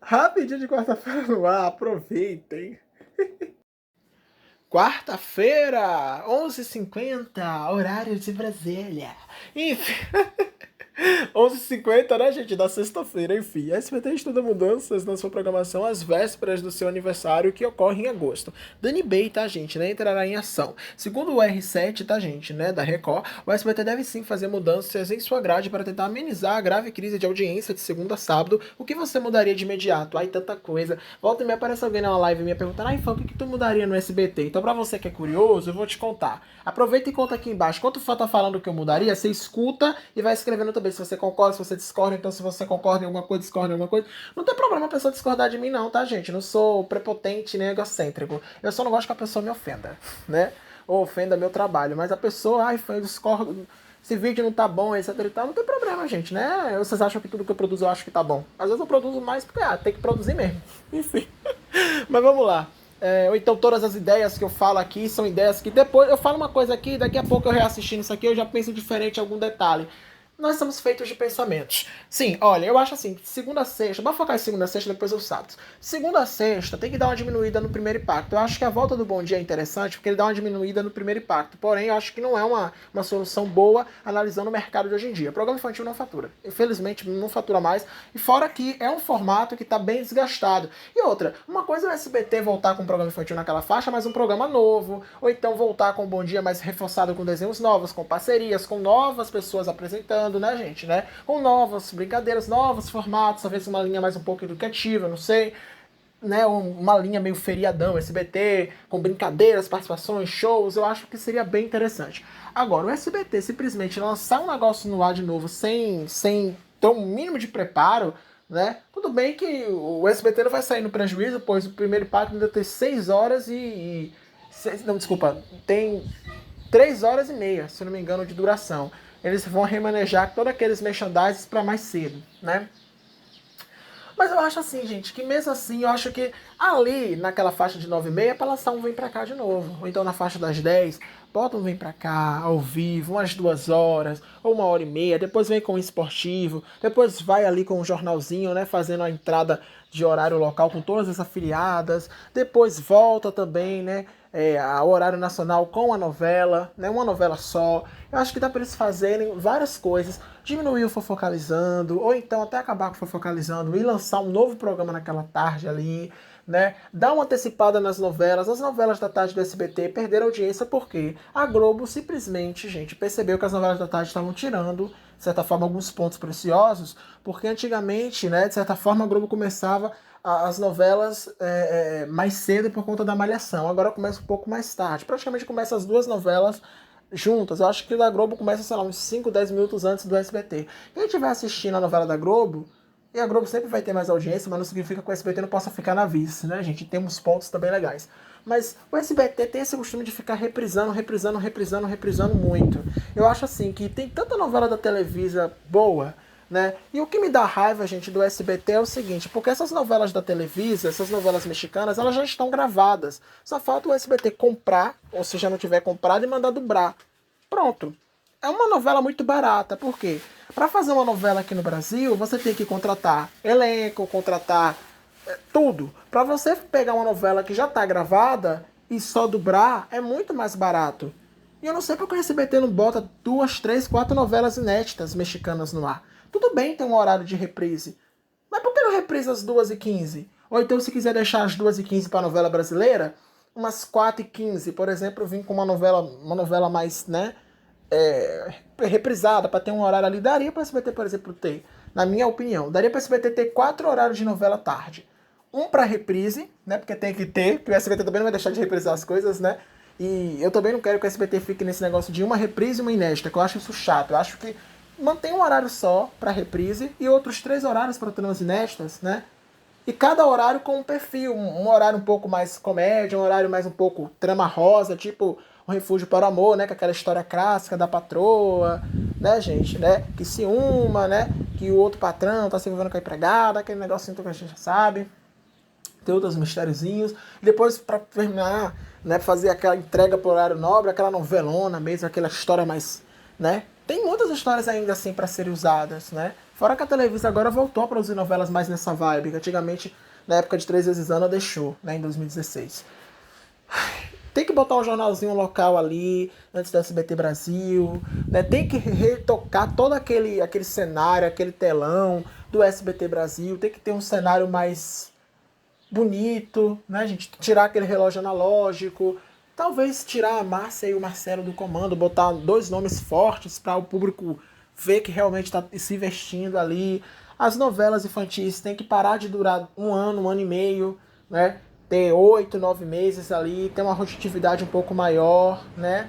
Rapidinho de quarta-feira no ar, aproveitem. Quarta-feira, 11h50, horário de Brasília. Enfim, 11h50, né, gente, da sexta-feira, enfim. A SBT estuda mudanças na sua programação às vésperas do seu aniversário, que ocorre em agosto. Dani Bay, tá, gente, né, entrará em ação. Segundo o R7, tá, gente, né, da Record, o SBT deve sim fazer mudanças em sua grade para tentar amenizar a grave crise de audiência de segunda a sábado. O que você mudaria de imediato? Ai, tanta coisa. Volta e meia aparece alguém na live me perguntando, ai, fã, o que tu mudaria no SBT? Então, pra você que é curioso, eu vou te contar. Aproveita e conta aqui embaixo. Enquanto o fã tá falando o que eu mudaria, você escuta e vai escrevendo também se você concorda, se você discorda. Então, se você concorda em alguma coisa, discorda em alguma coisa, não tem problema a pessoa discordar de mim, não, tá, gente? Não sou prepotente nem egocêntrico. Eu só não gosto que a pessoa me ofenda, né? Ou ofenda meu trabalho. Mas a pessoa, ai, fã, eu discordo. Esse vídeo não tá bom, etc e tal, não tem problema, gente, né? Vocês acham que tudo que eu produzo eu acho que tá bom. Às vezes eu produzo mais porque, tem que produzir mesmo. Enfim. Mas vamos lá. Ou então todas as ideias que eu falo aqui são ideias que depois eu falo uma coisa aqui, daqui a pouco eu reassistindo isso aqui eu já penso diferente em algum detalhe. Nós somos feitos de pensamentos. Sim, olha, eu acho assim, segunda a sexta, bora focar em segunda a sexta, depois os sábados. Segunda a sexta tem que dar uma diminuída no primeiro impacto. Eu acho que a volta do Bom Dia é interessante porque ele dá uma diminuída no primeiro impacto. Porém, eu acho que não é uma solução boa analisando o mercado de hoje em dia. O programa infantil não fatura. Infelizmente, não fatura mais. E fora que é um formato que está bem desgastado. E outra, uma coisa é o SBT voltar com um programa infantil naquela faixa, mas um programa novo. Ou então voltar com o Bom Dia mais reforçado com desenhos novos, com parcerias, com novas pessoas apresentando, né, gente, né? Com novas brincadeiras, novos formatos, talvez uma linha mais um pouco educativa, não sei, né? Uma linha meio feriadão, SBT, com brincadeiras, participações, shows, eu acho que seria bem interessante. Agora, o SBT simplesmente lançar um negócio no ar de novo sem ter um mínimo de preparo, né? Tudo bem que o SBT não vai sair no prejuízo, pois o primeiro impacto ainda tem 6 horas não, desculpa, tem 3 horas e meia, se não me engano, de duração. Eles vão remanejar todos aqueles merchandising para mais cedo, né? Mas eu acho assim, gente, que mesmo assim, eu acho que ali, naquela faixa de 9h30, é pra lançar um Vem Pra Cá de novo. Ou então na faixa das 10, bota um Vem Pra Cá, ao vivo, umas 2 horas, ou 1h30, depois vem com o esportivo, depois vai ali com o jornalzinho, né, fazendo a entrada de horário local com todas as afiliadas, depois volta também, né, ao horário nacional com a novela, né, uma novela só. Eu acho que dá para eles fazerem várias coisas, diminuir o Fofocalizando, ou então até acabar com o Fofocalizando e lançar um novo programa naquela tarde ali, né? Dar uma antecipada nas novelas. As novelas da tarde do SBT perderam audiência porque a Globo simplesmente, gente, percebeu que as novelas da tarde estavam tirando, de certa forma, alguns pontos preciosos, porque antigamente, né, de certa forma, a Globo começava as novelas mais cedo por conta da Malhação. Agora começa um pouco mais tarde. Praticamente começa as duas novelas juntas. Eu acho que o da Globo começa, sei lá, uns 5, 10 minutos antes do SBT. Quem estiver assistindo a novela da Globo, e a Globo sempre vai ter mais audiência, mas não significa que o SBT não possa ficar na vice, né, gente? Tem uns pontos também legais. Mas o SBT tem esse costume de ficar reprisando muito. Eu acho assim que tem tanta novela da Televisa boa, né? E o que me dá raiva, gente, do SBT é o seguinte, porque essas novelas da Televisa, essas novelas mexicanas, elas já estão gravadas. Só falta o SBT comprar, ou se já não tiver comprado, e mandar dublar. Pronto. É uma novela muito barata. Por quê? Para fazer uma novela aqui no Brasil, você tem que contratar elenco, contratar tudo. Para você pegar uma novela que já está gravada e só dublar, é muito mais barato. E eu não sei porque o SBT não bota 2, 3, 4 novelas inéditas mexicanas no ar. Tudo bem ter um horário de reprise, mas por que não reprisa às 2h15? Ou então, se quiser deixar as 2h15 para a novela brasileira, umas 4h15, por exemplo, vir com uma novela mais, né, reprisada, para ter um horário ali. Daria para o SBT, por exemplo, ter, na minha opinião, daria para o SBT ter 4 horários de novela tarde. Um para reprise, né, porque tem que ter, porque o SBT também não vai deixar de reprisar as coisas, né, e eu também não quero que o SBT fique nesse negócio de uma reprise e uma inédita, que eu acho isso chato. Eu acho que mantém um horário só para reprise e outros 3 horários para tramas inéditas, né? E cada horário com um perfil, um horário um pouco mais comédia, um horário mais um pouco trama rosa, tipo O Refúgio para o Amor, né? Com aquela história clássica da patroa, né, gente, né? Que se uma, né? Que o outro patrão tá se envolvendo com a empregada, aquele negocinho que a gente já sabe. Tem outros mistériozinhos. E depois, para terminar, né, fazer aquela entrega por horário nobre, aquela novelona mesmo, aquela história mais, né? Tem muitas histórias ainda assim para serem usadas, né? Fora que a Televisa agora voltou a produzir novelas mais nessa vibe, que antigamente, na época de Três Vezes Ana, deixou, né, em 2016. Tem que botar um jornalzinho local ali, antes do SBT Brasil, né? Tem que retocar todo aquele cenário, aquele telão do SBT Brasil. Tem que ter um cenário mais bonito, né, gente? Tirar aquele relógio analógico. Talvez tirar a Márcia e o Marcelo do comando, botar dois nomes fortes para o público ver que realmente está se investindo ali. As novelas infantis têm que parar de durar um ano e meio, né? Ter 8, 9 meses ali, ter uma rotatividade um pouco maior, né?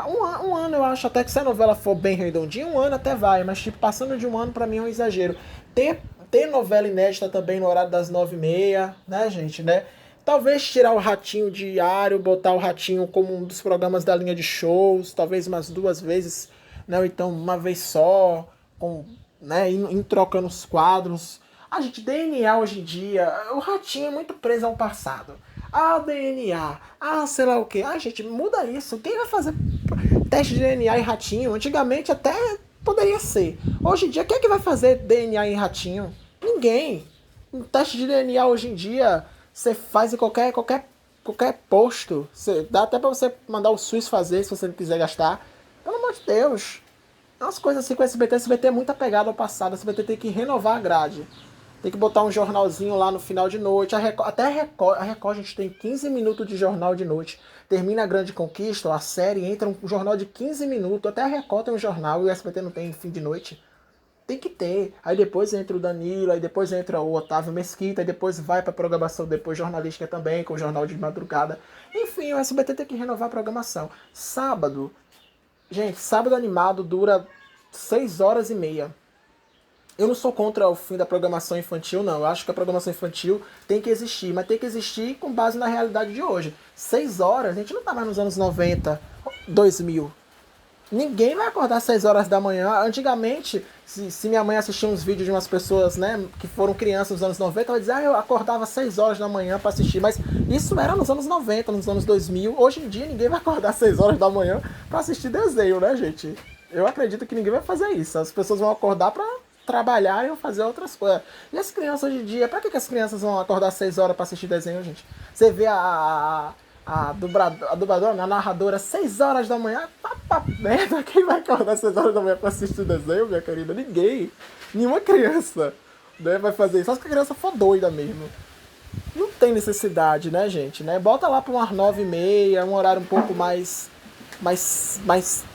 Um ano eu acho até que se a novela for bem redondinha, um ano até vai, mas tipo, passando de um ano pra mim é um exagero. Ter novela inédita também no horário das 9h30, né, gente, né? Talvez tirar o Ratinho diário, botar o Ratinho como um dos programas da linha de shows, talvez umas 2 vezes, né? Ou então uma vez só, com, né? Indo trocando os quadros. A gente, DNA hoje em dia, o Ratinho é muito preso ao passado. Ah, DNA, sei lá o que. Gente, muda isso. Quem vai fazer teste de DNA em Ratinho? Antigamente até poderia ser. Hoje em dia, quem é que vai fazer DNA em Ratinho? Ninguém. Um teste de DNA hoje em dia, você faz em qualquer posto. Dá até pra você mandar o SUS fazer, se você não quiser gastar. Pelo amor de Deus. Umas coisas assim com o SBT. O SBT é muito apegado ao passado. O SBT tem que renovar a grade. Tem que botar um jornalzinho lá no final de noite. Até a Record, a gente tem 15 minutos de jornal de noite. Termina a Grande Conquista, a série, entra um jornal de 15 minutos. Até a Record tem um jornal e o SBT não tem fim de noite. Tem que ter. Aí depois entra o Danilo, aí depois entra o Otávio Mesquita, aí depois vai pra programação depois jornalística também, com o jornal de madrugada. Enfim, o SBT tem que renovar a programação. Sábado, gente, sábado animado dura 6 horas e meia. Eu não sou contra o fim da programação infantil, não. Eu acho que a programação infantil tem que existir, mas tem que existir com base na realidade de hoje. 6 horas, a gente não tá mais nos anos 90, 2000. Ninguém vai acordar às 6 horas da manhã. Antigamente, se minha mãe assistia uns vídeos de umas pessoas, né, que foram crianças nos anos 90, ela dizia, eu acordava às 6 horas da manhã para assistir. Mas isso era nos anos 90, nos anos 2000. Hoje em dia, ninguém vai acordar às 6 horas da manhã para assistir desenho, né, gente? Eu acredito que ninguém vai fazer isso. As pessoas vão acordar para trabalhar e fazer outras coisas. E as crianças hoje em dia, pra que as crianças vão acordar às 6 horas pra assistir desenho, gente? Você vê a dubladora, a narradora, 6 horas da manhã, merda, quem vai acordar às 6 horas da manhã pra assistir desenho, minha querida? Ninguém. Nenhuma criança, né, vai fazer isso. Só se a criança for doida mesmo. Não tem necessidade, né, gente? Né? Bota lá pra umas 9h30, um horário um pouco mais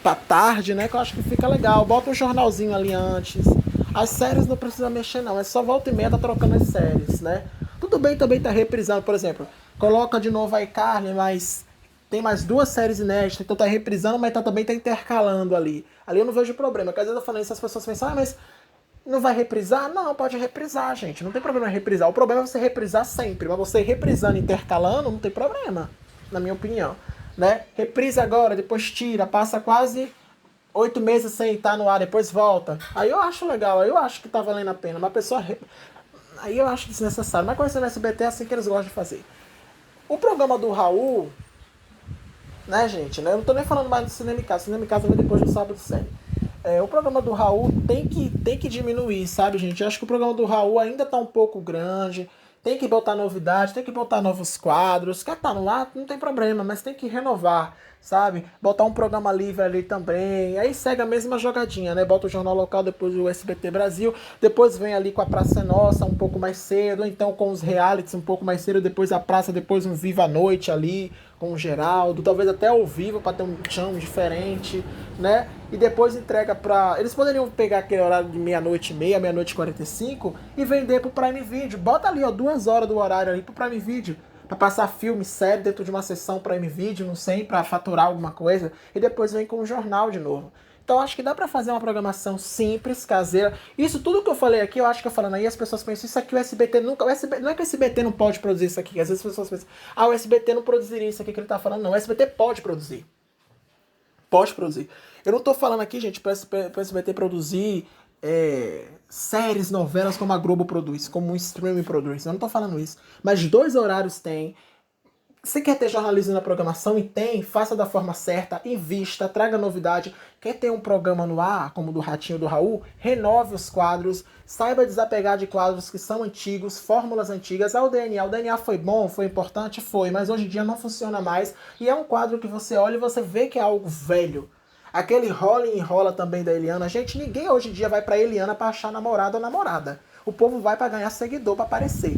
pra tarde, né? Que eu acho que fica legal. Bota um jornalzinho ali antes. As séries não precisa mexer, não. É só volta e meia tá trocando as séries, né? Tudo bem também tá reprisando, por exemplo. Coloca de novo a iCarly, mas tem mais 2 séries inéditas, então tá reprisando, mas também tá intercalando ali. Ali eu não vejo problema, porque às vezes eu falando isso, as pessoas pensam, mas não vai reprisar? Não, pode reprisar, gente. Não tem problema em reprisar. O problema é você reprisar sempre, mas você reprisando, intercalando, não tem problema, na minha opinião. Né? Reprisa agora, depois tira, passa quase 8 meses sem estar no ar, depois volta. Aí eu acho legal, aí eu acho que tá valendo a pena. Uma pessoa. Aí eu acho desnecessário. Mas conhecendo o SBT é assim que eles gostam de fazer. O programa do Raul, né, gente? Né? Eu não tô nem falando mais do Cinema em Casa. Cinema em Casa vem depois do Sábado Série. O programa do Raul tem que diminuir, sabe, gente? Eu acho que o programa do Raul ainda tá um pouco grande. Tem que botar novidade, tem que botar novos quadros. Quer tá no ar, não tem problema, mas tem que renovar, sabe? Botar um programa livre ali também. Aí segue a mesma jogadinha, né? Bota o Jornal Local, depois o SBT Brasil, depois vem ali com a Praça é Nossa um pouco mais cedo, ou então com os realities um pouco mais cedo, depois a praça, depois um Viva a Noite ali com o Geraldo, talvez até ao vivo para ter um chão diferente, né? E depois entrega pra... Eles poderiam pegar aquele horário de 00h30, 00h45 e vender pro Prime Video. Bota ali, ó, 2 horas do horário ali pro Prime Video. Pra passar filme, série dentro de uma sessão Prime Video, não sei, pra faturar alguma coisa. E depois vem com o jornal de novo. Então acho que dá pra fazer uma programação simples, caseira. Isso tudo que eu falei aqui, eu acho que eu falando aí, as pessoas pensam, isso aqui o SBT nunca... não é que o SBT não pode produzir isso aqui. Às vezes as pessoas pensam, o SBT não produziria isso aqui que ele tá falando. Não, o SBT pode produzir. Pode produzir. Eu não tô falando aqui, gente, para o SBT produzir séries, novelas como a Globo produz, como o streaming produz. Eu não tô falando isso. Mas 2 horários tem. Você quer ter jornalismo na programação e tem, faça da forma certa, invista, traga novidade. Quer ter um programa no ar, como o do Ratinho do Raul? Renove os quadros, saiba desapegar de quadros que são antigos, fórmulas antigas. Ah, o DNA. O DNA foi bom, foi importante? Foi, mas hoje em dia não funciona mais. E é um quadro que você olha e você vê que é algo velho. Aquele rola e enrola também da Eliana. Gente, ninguém hoje em dia vai pra Eliana pra achar namorado ou namorada. O povo vai pra ganhar seguidor, pra aparecer.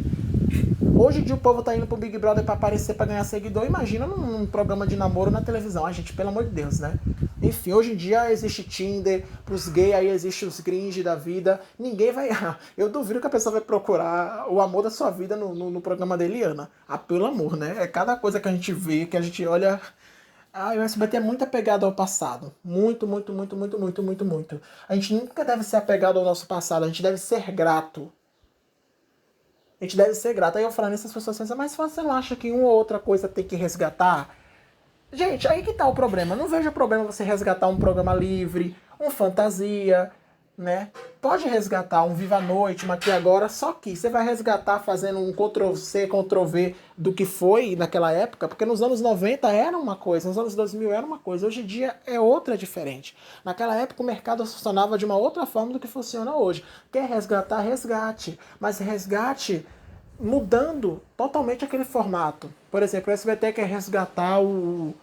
Hoje em dia o povo tá indo pro Big Brother pra aparecer, pra ganhar seguidor. Imagina num programa de namoro na televisão. Ai, gente, pelo amor de Deus, né? Enfim, hoje em dia existe Tinder, pros gays aí existe os gringe da vida. Ninguém vai... Eu duvido que a pessoa vai procurar o amor da sua vida no programa da Eliana. Ah, pelo amor, né? É cada coisa que a gente vê, que a gente olha... Ah, o SBT é muito apegado ao passado. Muito, muito, muito, muito, muito, muito, muito. A gente nunca deve ser apegado ao nosso passado. A gente deve ser grato. A gente deve ser grato. Aí eu falando isso, as pessoas pensam, mas você não acha que uma ou outra coisa tem que resgatar? Gente, aí que tá o problema. Não vejo problema você resgatar um programa livre, um fantasia, né? Pode resgatar um Viva a Noite, um Aqui Agora, só que você vai resgatar fazendo um Ctrl-C, Ctrl-V do que foi naquela época, porque nos anos 90 era uma coisa, nos anos 2000 era uma coisa, hoje em dia é outra diferente. Naquela época o mercado funcionava de uma outra forma do que funciona hoje. Quer resgatar, resgate, mas resgate mudando totalmente aquele formato. Por exemplo, o SBT quer resgatar o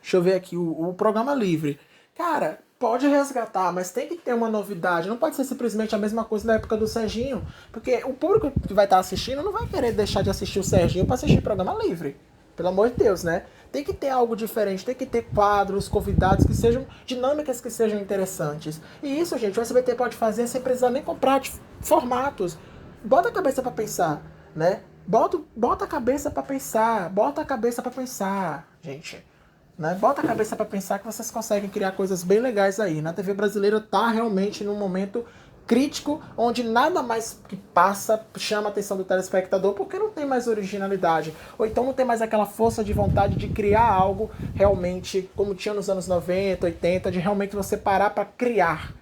deixa eu ver aqui, o programa livre. Cara, pode resgatar, mas tem que ter uma novidade. Não pode ser simplesmente a mesma coisa da época do Serginho. Porque o público que vai estar assistindo não vai querer deixar de assistir o Serginho para assistir programa livre. Pelo amor de Deus, né? Tem que ter algo diferente, tem que ter quadros, convidados que sejam dinâmicas, que sejam interessantes. E isso, gente, o SBT pode fazer sem precisar nem comprar formatos. Bota a cabeça para pensar, né? Bota a cabeça para pensar, bota a cabeça para pensar, gente. Né? Bota a cabeça para pensar que vocês conseguem criar coisas bem legais aí. Na TV brasileira tá realmente num momento crítico, onde nada mais que passa chama a atenção do telespectador, porque não tem mais originalidade. Ou então não tem mais aquela força de vontade de criar algo realmente, como tinha nos anos 90, 80, de realmente você parar para criar.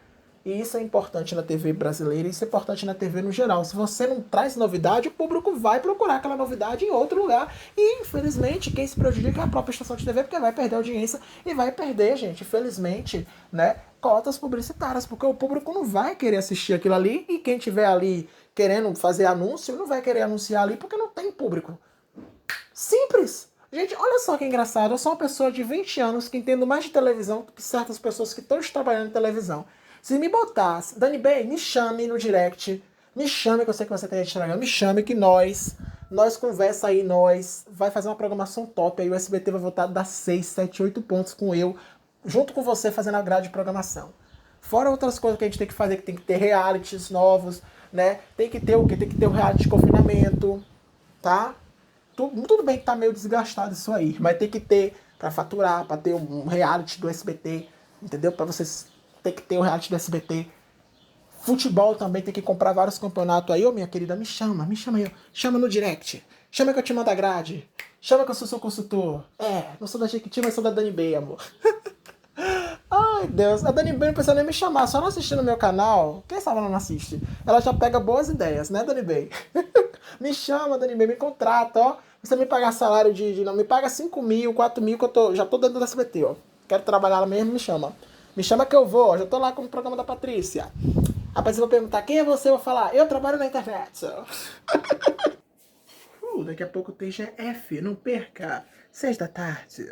E isso é importante na TV brasileira, isso é importante na TV no geral. Se você não traz novidade, o público vai procurar aquela novidade em outro lugar. E, infelizmente, quem se prejudica é a própria estação de TV, porque vai perder audiência e vai perder, gente, infelizmente, né, cotas publicitárias, porque o público não vai querer assistir aquilo ali e quem tiver ali querendo fazer anúncio, não vai querer anunciar ali porque não tem público. Simples! Gente, olha só que engraçado, eu sou uma pessoa de 20 anos que entendo mais de televisão do que certas pessoas que estão trabalhando em televisão. Se me botasse, Dani Bey, me chame no direct, me chame, que eu sei que você tem Instagram, me chame que nós conversa aí, vai fazer uma programação top, aí o SBT vai voltar a dar 6, 7, 8 pontos com eu, junto com você fazendo a grade de programação. Fora outras coisas que a gente tem que fazer, que tem que ter realities novos, né? Tem que ter o quê? Tem que ter o reality de confinamento, tá? Tudo bem que tá meio desgastado isso aí, mas tem que ter pra faturar, pra ter um reality do SBT, entendeu? Pra vocês ter que ter o reality do SBT. Futebol também tem que comprar vários campeonatos aí. Ô, minha querida, me chama aí, ó. Chama no direct. Chama que eu te mando a grade. Chama que eu sou seu consultor. É, não sou da Jequiti, mas sou da Dani Bey, amor. Ai, Deus. A Dani Bey não precisa nem me chamar, só não assistir no meu canal. Quem sabe ela não assiste? Ela já pega boas ideias, né, Dani Bey? Me chama, Dani Bey, me contrata, ó. Você me pagar salário não, me paga 5 mil, 4 mil, que já tô dentro do SBT, ó. Quero trabalhar lá mesmo, me chama. Me chama que eu vou, ó. Já tô lá com o programa da Patrícia. Rapaz, eu vou perguntar quem é você, eu vou falar, eu trabalho na internet. Daqui a pouco tem GF, não perca. 6 da tarde.